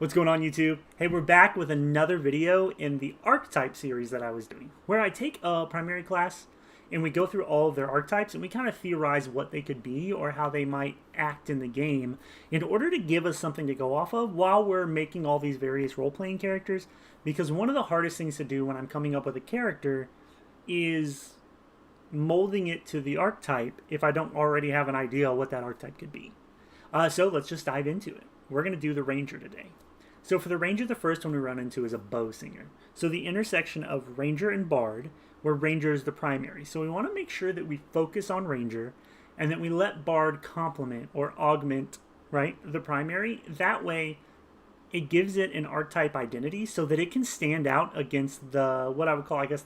What's going on, YouTube? Hey, we're back with another video in the Archetype series that I was doing, where I take a primary class and we go through all of their archetypes and we kind of theorize what they could be or how they might act in the game in order to give us something to go off of while we're making all these various role-playing characters. Because one of the hardest things to do when I'm coming up with a character is molding it to the archetype if I don't already have an idea what that archetype could be. So let's just dive into it. We're going to do the Ranger today. So for the Ranger, the first one we run into is a bow singer. So the intersection of Ranger and Bard, where Ranger is the primary. So we want to make sure that we focus on Ranger and that we let Bard complement or augment, right, the primary. That way it gives it an archetype identity so that it can stand out against the, what I would call, I guess,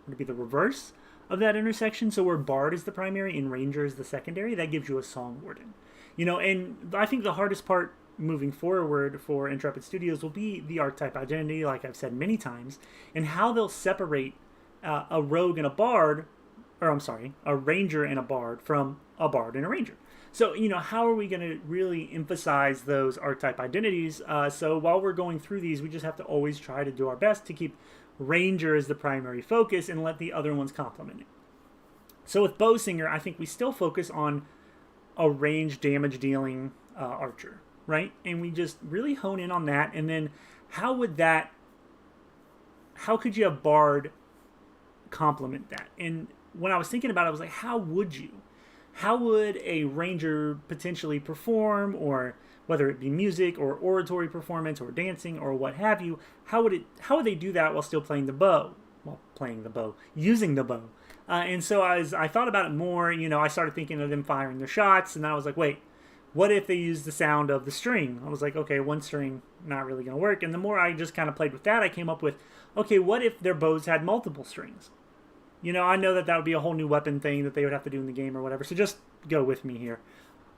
would be the reverse of that intersection. So where Bard is the primary and Ranger is the secondary, that gives you a Song Warden. You know, and I think the hardest part moving forward for Intrepid Studios will be the archetype identity, like I've said many times, and how they'll separate a rogue and a bard, or I'm sorry, a ranger and a bard from a bard and a ranger. So, you know, how are we going to really emphasize those archetype identities? So while we're going through these, we just have to always try to do our best to keep Ranger as the primary focus and let the other ones complement it. So with Bowsinger, I think we still focus on a range damage dealing archer, right? And we just really hone in on that. And then how could you have Bard complement that? And when I was thinking about it, I was like, how would a Ranger potentially perform, or whether it be music or oratory performance or dancing or what have you, how would they do that while still playing the bow? Using the bow. And so as I thought about it more, you know, I started thinking of them firing their shots, and then I was like, wait, what if they use the sound of the string? I was like, okay, one string, not really going to work. And the more I just kind of played with that, I came up with, okay, what if their bows had multiple strings? You know, I know that would be a whole new weapon thing that they would have to do in the game or whatever, so just go with me here.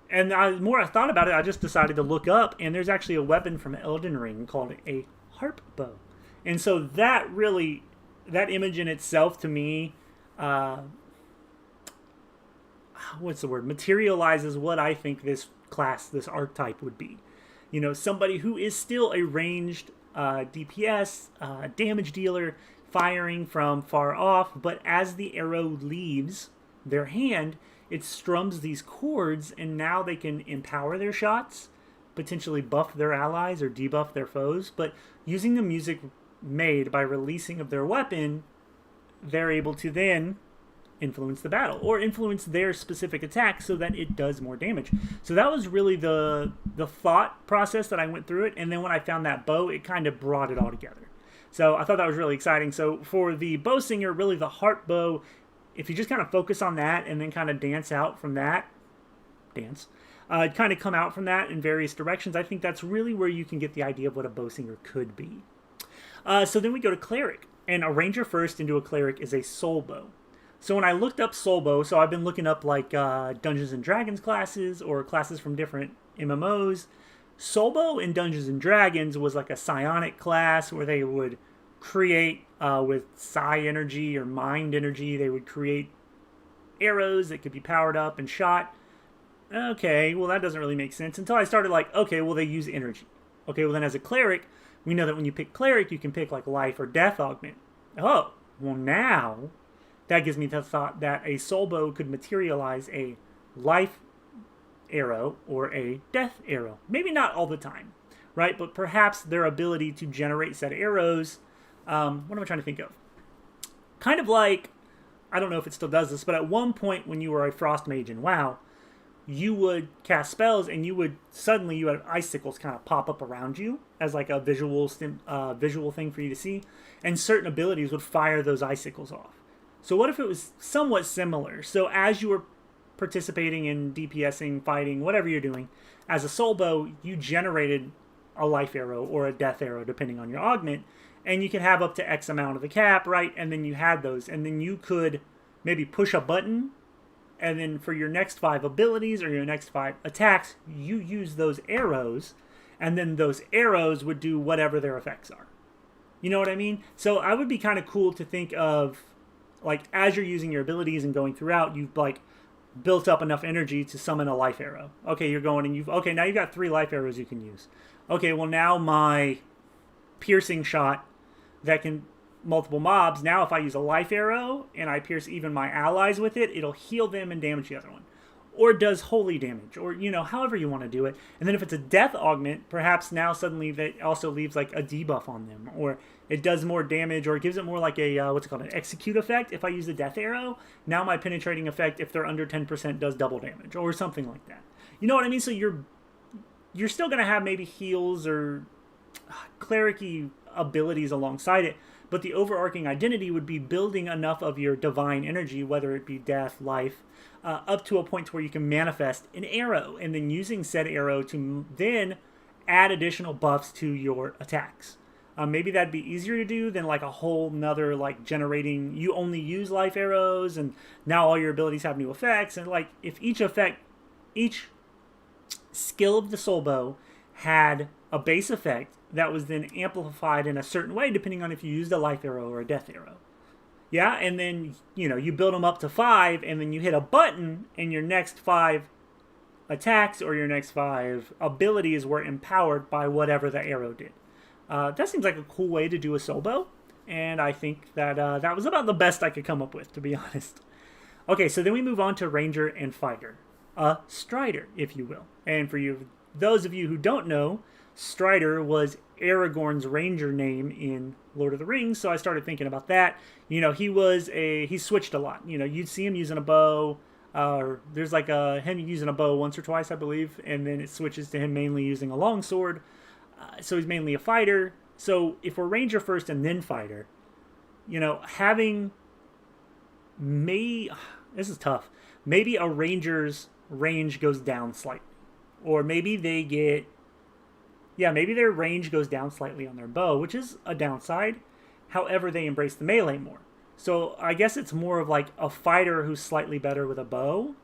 And the more I thought about it, I just decided to look up, and there's actually a weapon from Elden Ring called a harp bow. And so that image in itself to me, materializes what I think this class, this archetype would be. You know, somebody who is still a ranged DPS, damage dealer, firing from far off, but as the arrow leaves their hand, it strums these chords, and now they can empower their shots, potentially buff their allies or debuff their foes, but using the music made by releasing of their weapon, they're able to then influence the battle or influence their specific attack so that it does more damage. So that was really the thought process that I went through it, and then when I found that bow, it kind of brought it all together. So I thought that was really exciting. So for the bow singer, really the harp bow, if you just kind of focus on that and then kind of dance out from that, kind of come out from that in various directions, I think that's really where you can get the idea of what a bow singer could be. So then we go to cleric, and a ranger first into a cleric is a soul bow. So when I looked up soul bow, so I've been looking up like Dungeons and Dragons classes or classes from different MMOs. Soul bow in Dungeons and Dragons was like a psionic class where they would create with psi energy or mind energy. They would create arrows that could be powered up and shot. Okay, well that doesn't really make sense until I started like, okay, well they use energy. Okay, well then as a cleric, we know that when you pick cleric, you can pick like life or death augment. Oh, well now that gives me the thought that a soul bow could materialize a life arrow or a death arrow. Maybe not all the time, right? But perhaps their ability to generate said arrows, what am I trying to think of? Kind of like, I don't know if it still does this, but at one point when you were a frost mage in WoW, you would cast spells and you had icicles kind of pop up around you as like a visual thing for you to see, and certain abilities would fire those icicles off. So what if it was somewhat similar? So as you were participating in DPSing, fighting, whatever you're doing, as a soul bow, you generated a life arrow or a death arrow, depending on your augment, and you can have up to X amount of the cap, right? And then you had those, and then you could maybe push a button, and then for your next 5 abilities or your next 5 attacks, you use those arrows, and then those arrows would do whatever their effects are. You know what I mean? So I would be kind of cool to think of, like, as you're using your abilities and going throughout, you've like built up enough energy to summon a life arrow. Okay, you're going and now you've got 3 life arrows you can use. Okay, well now my piercing shot that can multiple mobs, now if I use a life arrow and I pierce even my allies with it, it'll heal them and damage the other one. Or does holy damage, or, however you want to do it. And then if it's a death augment, perhaps now suddenly that also leaves like a debuff on them, or it does more damage, or it gives it more like a, what's it called, an execute effect. If I use the death arrow, now my penetrating effect, if they're under 10%, does double damage, or something like that. You know what I mean? So you're still going to have maybe heals or cleric-y abilities alongside it, but the overarching identity would be building enough of your divine energy, whether it be death, life, up to a point where you can manifest an arrow, and then using said arrow to then add additional buffs to your attacks. Maybe that'd be easier to do than like a whole nother like generating, you only use life arrows and now all your abilities have new effects. And like if each skill of the soul bow had a base effect that was then amplified in a certain way depending on if you used a life arrow or a death arrow. Yeah, and then, you build them up to 5, and then you hit a button, and your next 5 attacks or your next 5 abilities were empowered by whatever the arrow did. That seems like a cool way to do a soul bow, and I think that that was about the best I could come up with, to be honest. Okay, so then we move on to Ranger and Fighter. A Strider, if you will. And for those of you who don't know, Strider was Aragorn's ranger name in Lord of the Rings, so I started thinking about that. He switched a lot. You'd see him using a bow. There's like him using a bow once or twice, I believe, and then it switches to him mainly using a longsword. So he's mainly a fighter. So if we're ranger first and then fighter, having this is tough. Maybe a ranger's range goes down slightly, or maybe maybe their range goes down slightly on their bow, which is a downside. However, they embrace the melee more. So I guess it's more of like a fighter who's slightly better with a bow.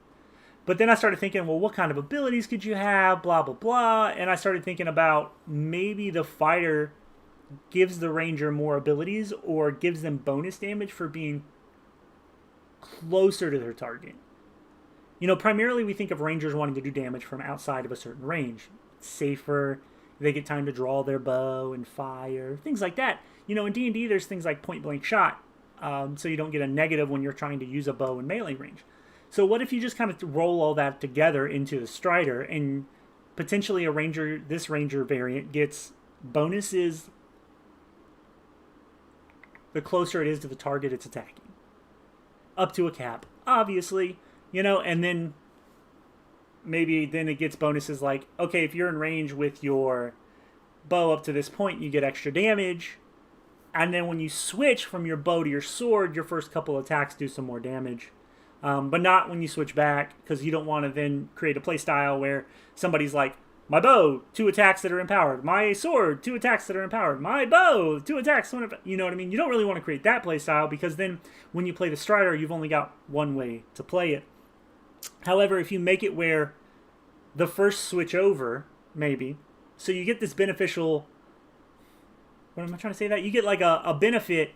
But then I started thinking, well, what kind of abilities could you have? Blah, blah, blah. And I started thinking about maybe the fighter gives the ranger more abilities or gives them bonus damage for being closer to their target. Primarily we think of rangers wanting to do damage from outside of a certain range. It's safer. They get time to draw their bow and fire, things like that. In D&D, there's things like point-blank shot, so you don't get a negative when you're trying to use a bow in melee range. So what if you just kind of roll all that together into the Strider, and potentially this ranger variant gets bonuses the closer it is to the target it's attacking. Up to a cap, obviously, and then maybe then it gets bonuses like, okay, if you're in range with your bow up to this point, you get extra damage. And then when you switch from your bow to your sword, your first couple attacks do some more damage. But not when you switch back, because you don't want to then create a playstyle where somebody's like, my bow, 2 attacks that are empowered. My sword, 2 attacks that are empowered. My bow, 2 attacks. You know what I mean? You don't really want to create that playstyle, because then when you play the Strider, you've only got one way to play it. However, if you make it where the first switch over, maybe, so you get this beneficial, what am I trying to say that? You get like a benefit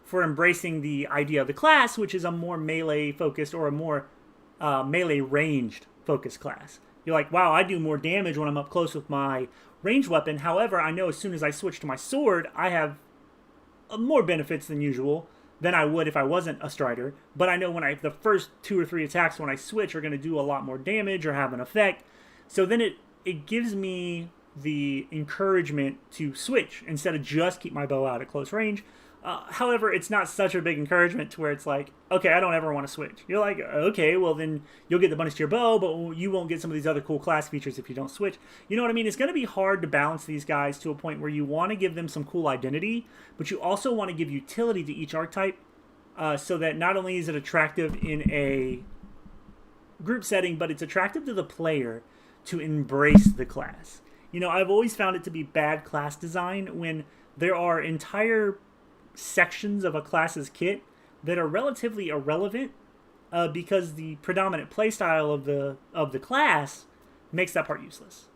for embracing the idea of the class, which is a more melee focused or a more melee ranged focused class. You're like, wow, I do more damage when I'm up close with my ranged weapon. However, I know as soon as I switch to my sword, I have more benefits than usual than I would if I wasn't a Strider. But I know the first 2 or 3 attacks when I switch are going to do a lot more damage or have an effect. So then it gives me the encouragement to switch instead of just keep my bow out at close range. However, it's not such a big encouragement to where it's like, okay, I don't ever want to switch. You're like, okay, well then you'll get the bonus to your bow, but you won't get some of these other cool class features if you don't switch. You know what I mean? It's going to be hard to balance these guys to a point where you want to give them some cool identity, but you also want to give utility to each archetype, so that not only is it attractive in a group setting, but it's attractive to the player to embrace the class. I've always found it to be bad class design when there are entire sections of a class's kit that are relatively irrelevant because the predominant playstyle of the class makes that part useless.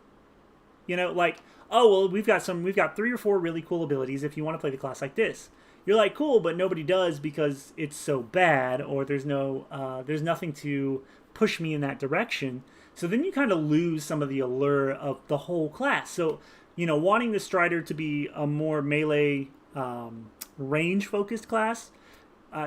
Like, oh well, we've got 3 or 4 really cool abilities if you want to play the class like this. You're like, cool, but nobody does because it's so bad, or there's nothing to push me in that direction. So then you kind of lose some of the allure of the whole class. So, wanting the Strider to be a more melee range-focused class,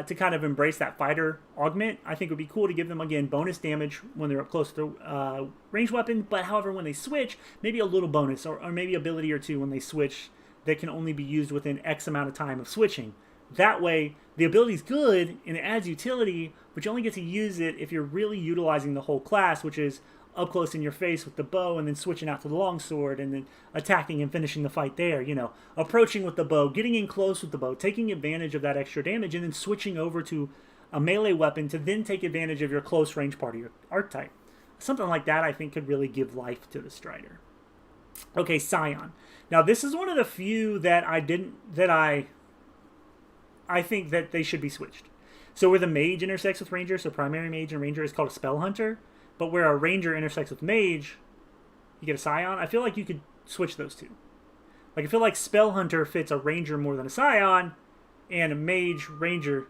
to kind of embrace that fighter augment, I think would be cool to give them, again, bonus damage when they're up close to ranged weapon, but however, when they switch, maybe a little bonus, or maybe ability or two when they switch that can only be used within X amount of time of switching. That way, the ability's good, and it adds utility, but you only get to use it if you're really utilizing the whole class, which is up close in your face with the bow, and then switching out to the longsword, and then attacking and finishing the fight there. Approaching with the bow, getting in close with the bow, taking advantage of that extra damage, and then switching over to a melee weapon to then take advantage of your close range part of your archetype. Something like that, I think, could really give life to the Strider. Okay, Scion. Now, this is one of the few that I think that they should be switched. So where the mage intersects with ranger, so primary mage and ranger is called a spell hunter, but where a ranger intersects with mage, you get a Scion. I feel like you could switch those two. Like, I feel like spell hunter fits a ranger more than a Scion, and a mage ranger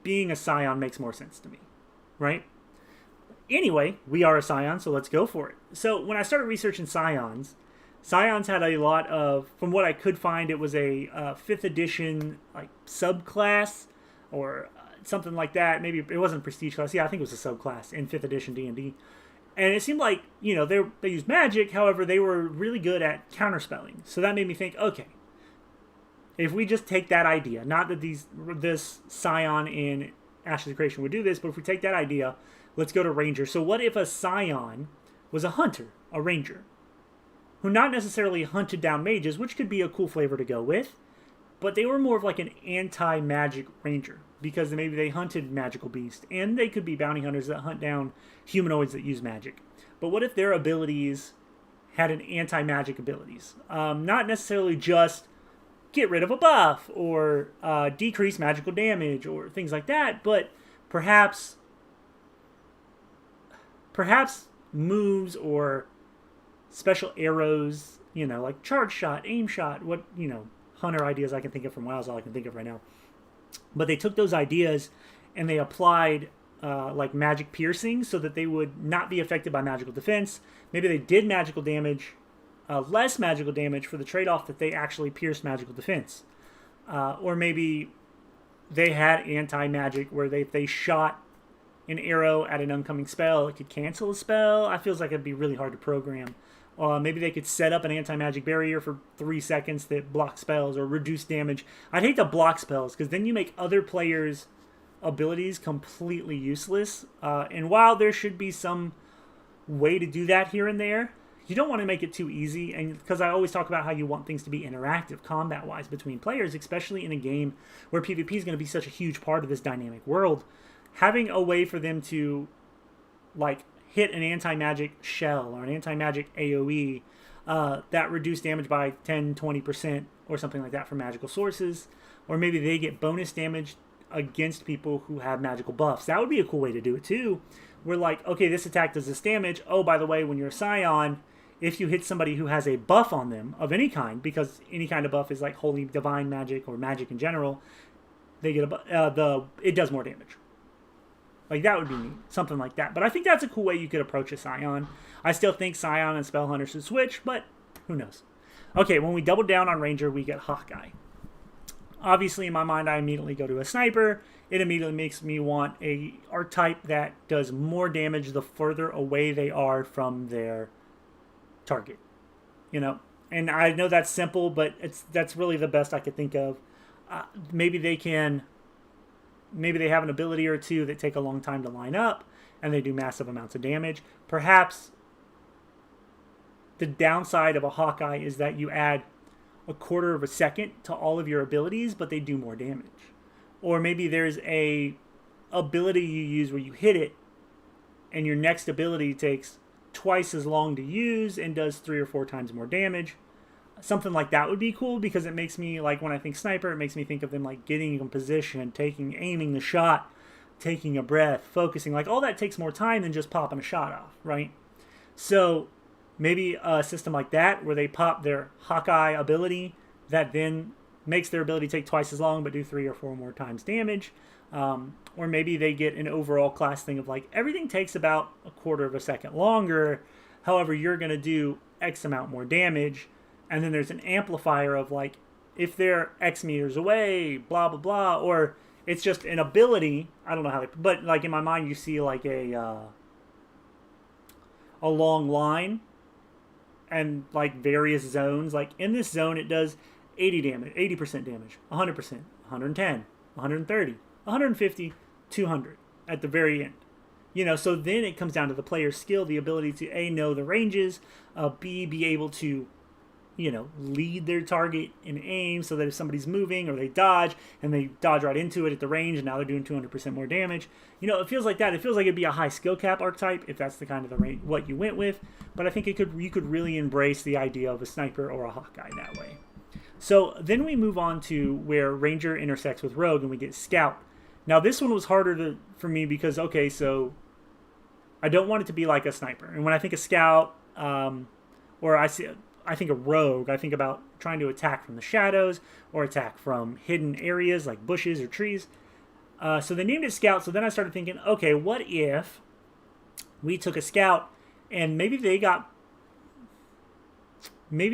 being a Scion makes more sense to me, right? Anyway, we are a Scion, so let's go for it. So when I started researching Scions had a lot of, from what I could find, it was a 5th edition like subclass or something like that. Maybe it wasn't a prestige class. Yeah, I think it was a subclass in 5th edition D&D. And it seemed like, they used magic. However, they were really good at counterspelling. So that made me think, okay, if we just take that idea, not that this Scion in Ashes of Creation would do this, but if we take that idea, let's go to Ranger. So what if a Scion was a hunter, a ranger, who not necessarily hunted down mages, which could be a cool flavor to go with, but they were more of like an anti-magic ranger, because maybe they hunted magical beasts, and they could be bounty hunters that hunt down humanoids that use magic. But what if their abilities had an anti-magic abilities? Not necessarily just get rid of a buff, or decrease magical damage, or things like that, but perhaps moves or special arrows, like charge shot, aim shot, hunter ideas I can think of from WoW is all I can think of right now. But they took those ideas and they applied like magic piercing so that they would not be affected by magical defense. Maybe they did magical damage, less magical damage for the trade-off that they actually pierced magical defense. Or maybe they had anti-magic where if they shot an arrow at an oncoming spell, it could cancel a spell. I feels like it'd be really hard to program. Maybe they could set up an anti-magic barrier for 3 seconds that blocks spells or reduce damage. I'd hate to block spells because then you make other players' abilities completely useless. And while there should be some way to do that here and there, you don't want to make it too easy. And because I always talk about how you want things to be interactive combat-wise between players, especially in a game where PvP is going to be such a huge part of this dynamic world. Having a way for them to hit an anti-magic shell or an anti-magic AoE that reduce damage by 10-20% or something like that from magical sources, or maybe they get bonus damage against people who have magical buffs. That would be a cool way to do it too. We're like, okay, this attack does this damage. Oh, by the way, when you're a Scion, if you hit somebody who has a buff on them of any kind, because any kind of buff is like holy divine magic or magic in general, they get it does more damage. Like, that would be neat. Something like that. But I think that's a cool way you could approach a Scion. I still think Scion and Spell Hunter should switch, but who knows. Okay, when we double down on Ranger, we get Hawkeye. Obviously, in my mind, I immediately go to a Sniper. It immediately makes me want a archetype that does more damage the further away they are from their target. And I know that's simple, but that's really the best I could think of. Maybe they have an ability or two that take a long time to line up, and they do massive amounts of damage. Perhaps the downside of a Hawkeye is that you add a quarter of a second to all of your abilities, but they do more damage. Or maybe there's a ability you use where you hit it, and your next ability takes twice as long to use and does 3 or 4 times more damage. Something like that would be cool, because it makes me, like, when I think Sniper, it makes me think of them, like, getting in position, aiming the shot, taking a breath, focusing. Like, all that takes more time than just popping a shot off, right? So maybe a system like that, where they pop their Hawkeye ability, that then makes their ability take twice as long, but do 3 or 4 more times damage. Or maybe they get an overall class thing of like everything takes about a quarter of a second longer. However, you're going to do X amount more damage. And then there's an amplifier of like if they're X meters away, blah, blah, blah. Or it's just an ability. I don't know how they, but like in my mind, you see like a long line and like various zones. Like in this zone, it does 80 damage, 80% damage, 100%, 110, 130, 150, 200 at the very end. You know, so then it comes down to the player's skill, the ability to A, know the ranges, B, be able to, you know, lead their target in aim so that if somebody's moving or they dodge and they dodge right into it at the range and now they're doing 200% more damage. You know, it feels like that. It feels like it'd be a high skill cap archetype if that's the kind of the range, what you went with. But I think you could really embrace the idea of a sniper or a Hawkeye that way. So then we move on to where Ranger intersects with Rogue and we get Scout. Now this one was harder for me because, okay, so I don't want it to be like a sniper. And when I think of Scout, or I think of Rogue, I think about trying to attack from the shadows or attack from hidden areas like bushes or trees. So they named it Scout. So then I started thinking, okay, what if we took a Scout and maybe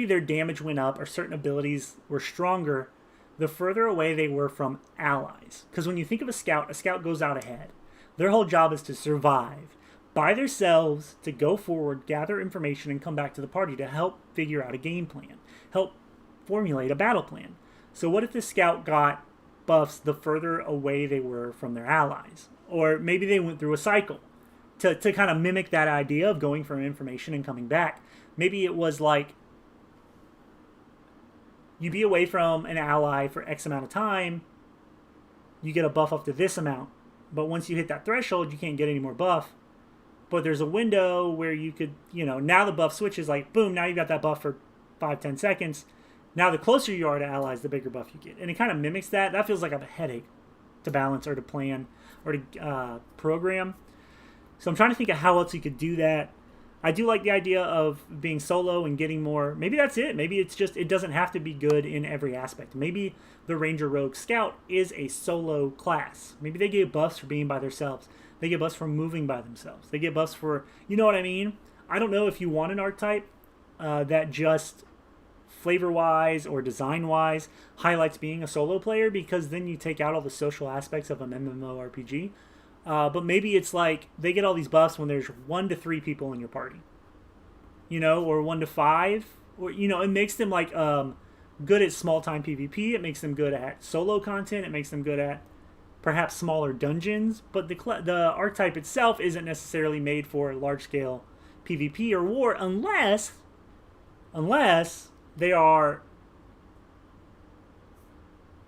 their damage went up or certain abilities were stronger the further away they were from allies. Because when you think of a scout goes out ahead. Their whole job is to survive by themselves, to go forward, gather information, and come back to the party to help figure out a game plan, help formulate a battle plan. So what if the scout got buffs the further away they were from their allies? Or maybe they went through a cycle to kind of mimic that idea of going for information and coming back. Maybe it was like, you be away from an ally for X amount of time, you get a buff up to this amount. But once you hit that threshold, you can't get any more buff. But there's a window where you could, you know, now the buff switches like, boom, now you got that buff for 5-10 seconds. Now the closer you are to allies, the bigger buff you get. And it kind of mimics that. That feels like a headache to balance or to plan or to program. So I'm trying to think of how else you could do that. I do like the idea of being solo and getting more. Maybe that's it. Maybe it's just, it doesn't have to be good in every aspect. Maybe the Ranger Rogue Scout is a solo class. Maybe they get buffs for being by themselves. They get buffs for moving by themselves. They get buffs for, you know what I mean? I don't know if you want an archetype that just flavor-wise or design-wise highlights being a solo player, because then you take out all the social aspects of an MMORPG. But maybe it's like they get all these buffs when there's 1 to 3 people in your party, you know, or 1 to 5, or, you know, it makes them like good at small time PvP. It makes them good at solo content. It makes them good at perhaps smaller dungeons. But the archetype itself isn't necessarily made for large scale PvP or war unless they are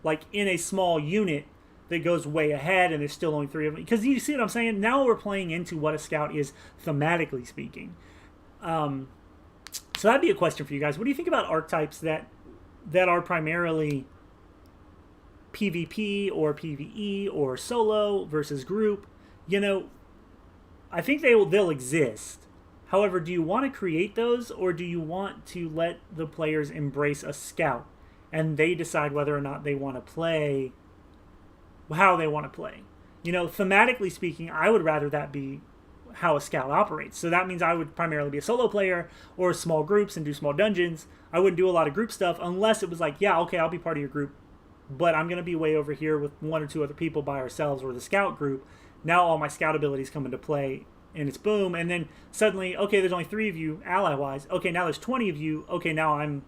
like in a small unit that goes way ahead and there's still only 3 of them. Because you see what I'm saying? Now we're playing into what a scout is thematically speaking. So that'd be a question for you guys. What do you think about archetypes that are primarily PvP or PvE or solo versus group? You know, I think they'll exist. However, do you want to create those, or do you want to let the players embrace a scout and they decide whether or not they want to play how they want to play? You know, thematically speaking, I would rather that be how a scout operates. So that means I would primarily be a solo player or small groups and do small dungeons. I wouldn't do a lot of group stuff unless it was like, yeah, okay, I'll be part of your group, but I'm going to be way over here with 1 or 2 other people by ourselves or the scout group. Now all my scout abilities come into play and it's boom. And then suddenly, okay, there's only 3 of you ally-wise. Okay, now there's 20 of you. Okay, now I'm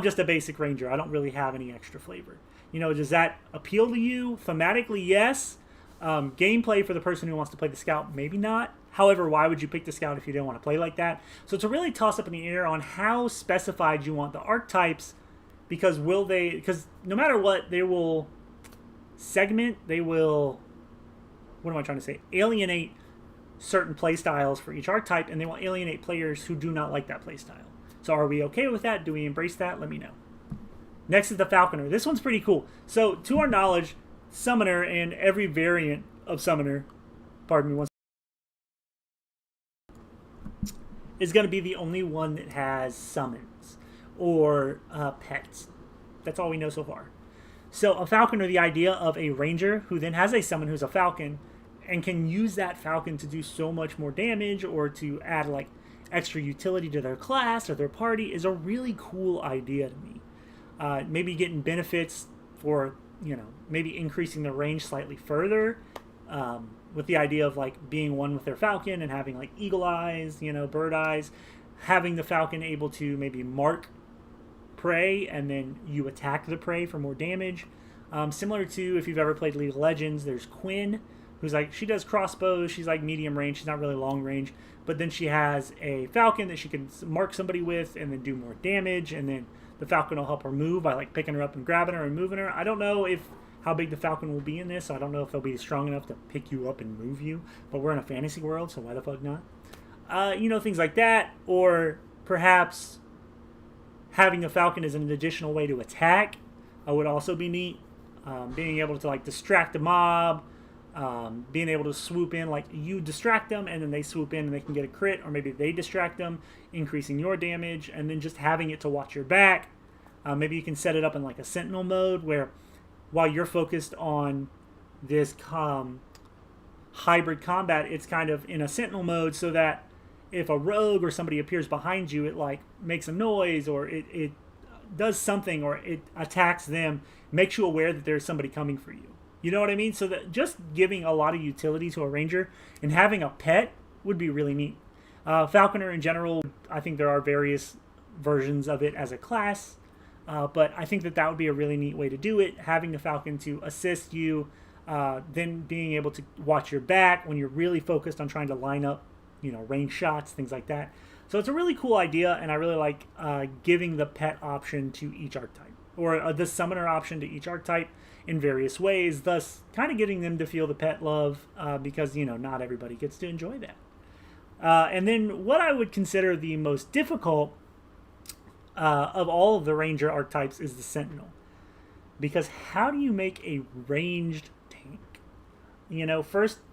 just a basic ranger. I don't really have any extra flavor. You know, does that appeal to you? Thematically, yes. Gameplay for the person who wants to play the scout, maybe not. However, why would you pick the scout if you didn't want to play like that? So it's a really toss up in the air on how specified you want the archetypes, because no matter what, they will segment, alienate certain play styles for each archetype, and they will alienate players who do not like that play style. So are we okay with that? Do we embrace that? Let me know. Next is the Falconer. This one's pretty cool. So, to our knowledge, Summoner and every variant of Summoner, is going to be the only one that has summons or pets. That's all we know so far. So a falconer, the idea of a ranger who then has a summon who's a falcon and can use that falcon to do so much more damage or to add like extra utility to their class or their party is a really cool idea to me. Maybe getting benefits for, maybe increasing the range slightly further, with the idea of like being one with their falcon and having like eagle eyes, bird eyes, having the falcon able to maybe mark prey and then you attack the prey for more damage. Similar to if you've ever played League of Legends, there's Quinn, who's like, she does crossbows, she's like medium range, she's not really long range, but then she has a falcon that she can mark somebody with and then do more damage, and then the falcon will help her move by like picking her up and grabbing her and moving her. I don't know how big the falcon will be in this, so I don't know if they'll be strong enough to pick you up and move you, but we're in a fantasy world, so why the fuck not? Things like that, or perhaps having a falcon as an additional way to attack would also be neat. Being able to like distract a mob, being able to swoop in, like you distract them and then they swoop in and they can get a crit, or maybe they distract them, increasing your damage, and then just having it to watch your back. Maybe you can set it up in like a sentinel mode where while you're focused on this hybrid combat, it's kind of in a sentinel mode so that if a rogue or somebody appears behind you, it like makes a noise or it does something or it attacks them, makes you aware that there's somebody coming for you. You know what I mean? So that just giving a lot of utility to a ranger and having a pet would be really neat. Falconer in general, I think there are various versions of it as a class, but I think that would be a really neat way to do it. Having the falcon to assist you, then being able to watch your back when you're really focused on trying to line up range shots, things like that. So it's a really cool idea, and I really like giving the pet option to each archetype, or the summoner option to each archetype in various ways, thus kind of getting them to feel the pet love, because, not everybody gets to enjoy that. And then what I would consider the most difficult of all of the ranger archetypes is the sentinel. Because how do you make a ranged tank? The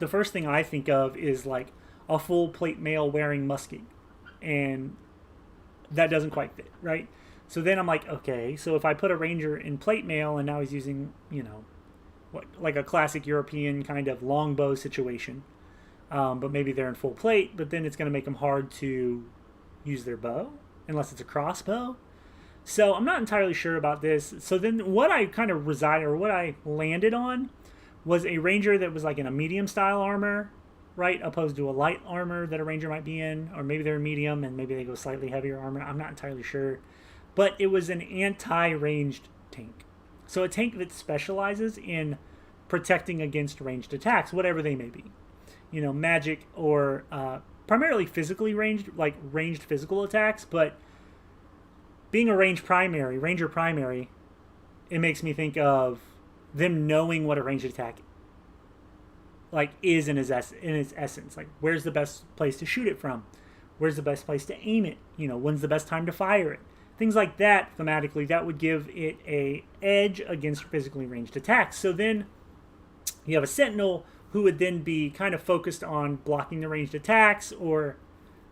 first thing I think of is like a full plate mail wearing musket, and that doesn't quite fit, right? So then I'm like, okay, so if I put a ranger in plate mail and now he's using, like a classic European kind of longbow situation, but maybe they're in full plate, but then it's going to make them hard to use their bow unless it's a crossbow. So I'm not entirely sure about this. So then what I kind of what I landed on was a ranger that was like in a medium style armor, right, opposed to a light armor that a ranger might be in, or maybe they're medium and maybe they go slightly heavier armor. I'm not entirely sure. But it was an anti-ranged tank. So a tank that specializes in protecting against ranged attacks, whatever they may be. Magic or primarily physically ranged, like ranged physical attacks, but being a ranger primary, it makes me think of them knowing what a ranged attack like is in its essence. Like, where's the best place to shoot it from? Where's the best place to aim it? When's the best time to fire it? Things like that, thematically, that would give it a edge against physically ranged attacks. So then you have a sentinel who would then be kind of focused on blocking the ranged attacks or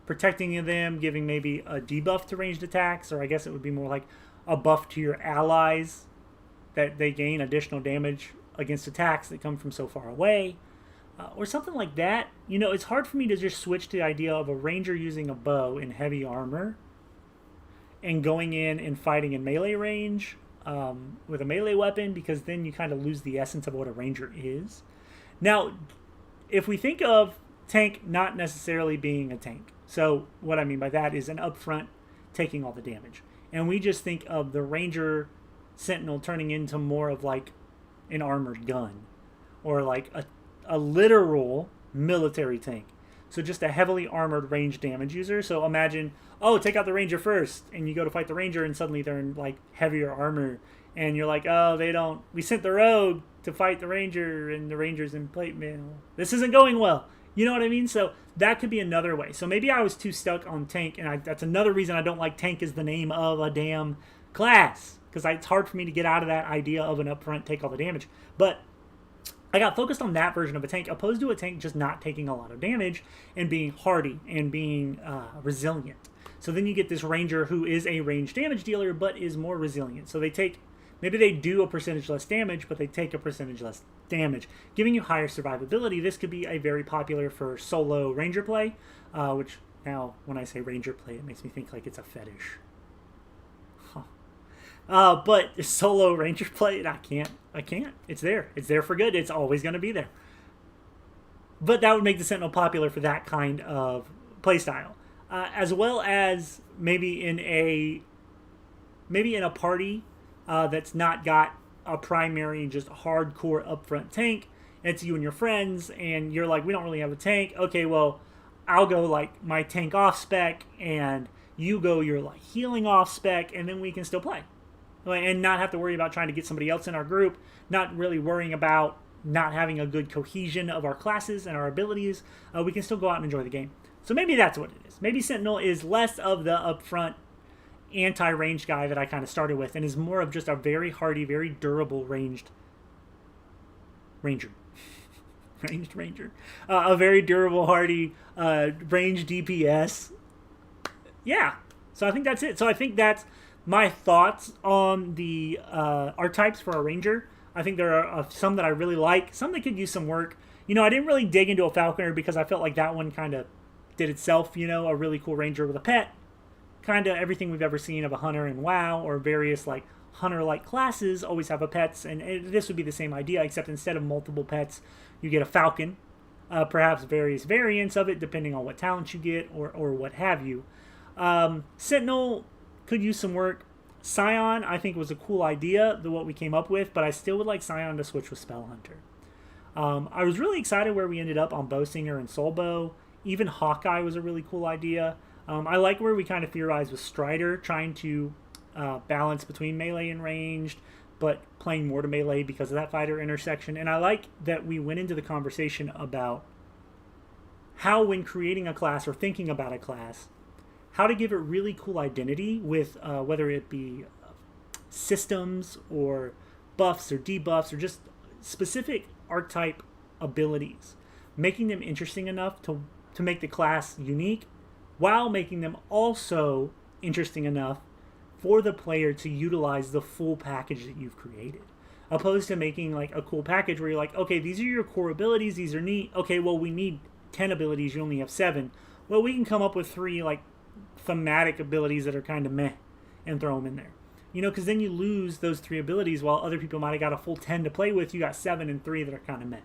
protecting them, giving maybe a debuff to ranged attacks, or I guess it would be more like a buff to your allies that they gain additional damage against attacks that come from so far away. Or something like that. It's hard for me to just switch to the idea of a ranger using a bow in heavy armor and going in and fighting in melee range with a melee weapon, because then you kind of lose the essence of what a ranger is. Now, if we think of tank not necessarily being a tank, so what I mean by that is an upfront taking all the damage, and we just think of the ranger sentinel turning into more of like an armored gun, or like a literal military tank. So just a heavily armored range damage user. So imagine, take out the ranger first, and you go to fight the ranger, and suddenly they're in like heavier armor, and you're like, we sent the rogue to fight the ranger, and the ranger's in plate mail. This isn't going well. You know what I mean? So that could be another way. So maybe I was too stuck on tank, and that's another reason I don't like tank as the name of a damn class, because it's hard for me to get out of that idea of an upfront take all the damage. But I got focused on that version of a tank, opposed to a tank just not taking a lot of damage and being hardy and being resilient. So then you get this ranger who is a range damage dealer but is more resilient. So they take Maybe they do a percentage less damage, but they take a percentage less damage, giving you higher survivability. This could be a very popular for solo ranger play, which now when I say ranger play, it makes me think like it's a fetish. But solo ranger play, I can't. It's there. It's there for good. It's always going to be there. But that would make the Sentinel popular for that kind of playstyle, as well as maybe in a party that's not got a primary, just hardcore upfront tank. It's you and your friends, and you're like, we don't really have a tank. Okay, well, I'll go like my tank off spec, and you go your like healing off spec, and then we can still play, and not have to worry about trying to get somebody else in our group. Not really worrying about not having a good cohesion of our classes and our abilities. We can still go out and enjoy the game. So maybe that's what it is. Maybe Sentinel is less of the upfront anti-ranged guy that I kind of started with, and is more of just a very hardy, very durable ranged ranger. Ranged ranger. A very durable, hardy, ranged DPS. Yeah. So I think that's it. So I think that's my thoughts on the archetypes for a ranger. I think there are some that I really like, some that could use some work. You know, I didn't really dig into a falconer because I felt like that one kind of did itself, you know, a really cool ranger with a pet. Kind of everything we've ever seen of a hunter in WoW, or various like hunter-like classes always have a pets, and this would be the same idea, except instead of multiple pets, you get a falcon, perhaps various variants of it depending on what talents you get or what have you. Sentinel could use some work. Scion, I think, was a cool idea, what we came up with, but I still would like Scion to switch with Spell Hunter. I was really excited where we ended up on Bowsinger and Soulbow. Even Hawkeye was a really cool idea. I like where we kind of theorized with Strider, trying to balance between melee and ranged, but playing more to melee because of that fighter intersection. And I like that we went into the conversation about how, when creating a class or thinking about a class, how to give it really cool identity with whether it be systems or buffs or debuffs or just specific archetype abilities, making them interesting enough to make the class unique, while making them also interesting enough for the player to utilize the full package that you've created. Opposed to making like a cool package where you're like, okay, these are your core abilities, these are neat. Okay, well, we need 10 abilities, you only have 7. Well, we can come up with 3 like thematic abilities that are kind of meh and throw them in there. You know, because then you lose those 3 abilities while other people might have got a full 10 to play with. You got 7 and 3 that are kind of meh.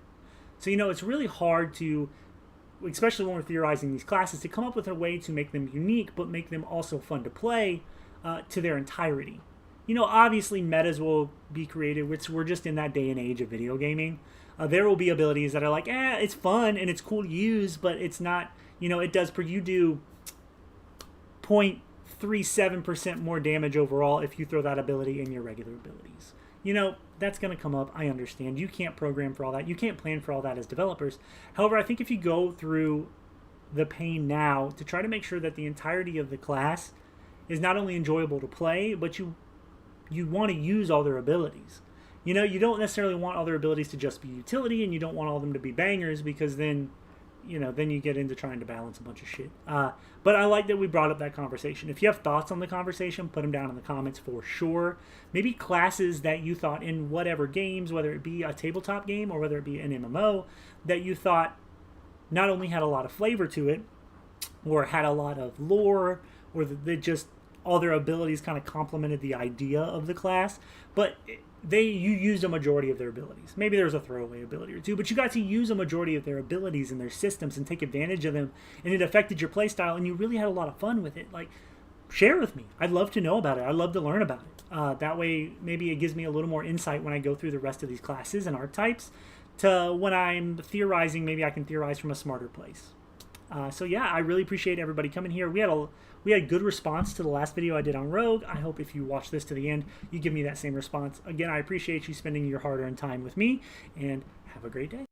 So, you know, it's really hard to, especially when we're theorizing these classes, to come up with a way to make them unique, but make them also fun to play to their entirety. You know, obviously metas will be created, which we're just in that day and age of video gaming. There will be abilities that are like, it's fun and it's cool to use, but it's not, you know, it does, you do 0.37% more damage overall if you throw that ability in your regular abilities. You know, that's going to come up. I understand. You can't program for all that. You can't plan for all that as developers. However, I think if you go through the pain now to try to make sure that the entirety of the class is not only enjoyable to play, but you want to use all their abilities. You know, you don't necessarily want all their abilities to just be utility, and you don't want all of them to be bangers, because then, you know, then you get into trying to balance a bunch of shit. But I like that we brought up that conversation. If you have thoughts on the conversation, put them down in the comments for sure. Maybe classes that you thought in whatever games, whether it be a tabletop game or whether it be an MMO, that you thought not only had a lot of flavor to it, or had a lot of lore, or that they just, all their abilities kind of complemented the idea of the class, but you used a majority of their abilities. Maybe there was a throwaway ability or two, but you got to use a majority of their abilities and their systems and take advantage of them, and it affected your playstyle, and you really had a lot of fun with it. Like, share with me. I'd love to know about it. I'd love to learn about it. That way, maybe it gives me a little more insight when I go through the rest of these classes and archetypes, to when I'm theorizing, maybe I can theorize from a smarter place. So yeah, I really appreciate everybody coming here. We had good response to the last video I did on Rogue. I hope if you watch this to the end, you give me that same response. Again, I appreciate you spending your hard-earned time with me, and have a great day.